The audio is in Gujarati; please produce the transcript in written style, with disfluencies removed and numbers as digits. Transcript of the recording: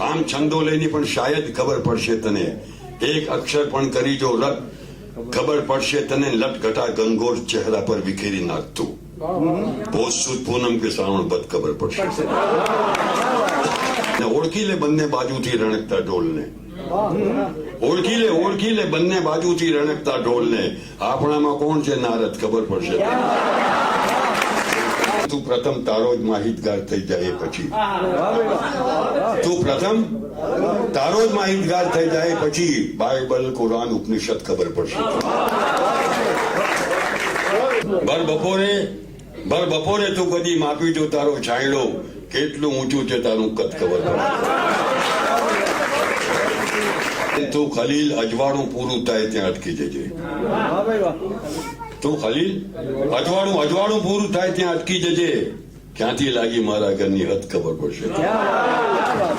આમ છંદો લઈને પણ શાયદ ખબર પડશે તને, એક અક્ષર પણ કરી જો રટ, ખબર પડશે તને લટઘટા ગંગોર ચહેરા પર વિખેરી નાખતું. ભોજ સુદ પૂનમ કે શ્રાવણ બધ ખબર પડશે. ઓળખી લે બંને બાજુથી રણકતા ઢોલને, ઓળખી લે બંને બાજુથી રણકતા ઢોલને. આપણામાં કોણ છે નારદ ખબર પડશે. તું પ્રથમ તારો જ માહિતગાર થઈ જાય પછી, તું પ્રથમ તારો જ માહિતગાર થઈ જાય પછી બાઇબલ, કુરાન, ઉપનિષદ ખબર પડશે. ભર બપોરે તું કદી માપી જો તારો છાંયડો, કેટલું ઊંચું છે તારું કદ ખબર પડશે. તું ખલીલ અજવાળું પૂરું થાય ત્યાં અટકી જજે. તું ખલીલ અજવાળું પૂરું થાય ત્યાં અટકી જજે. ક્યાંથી લાગી મારા ઘરની હદ ખબર પડશે.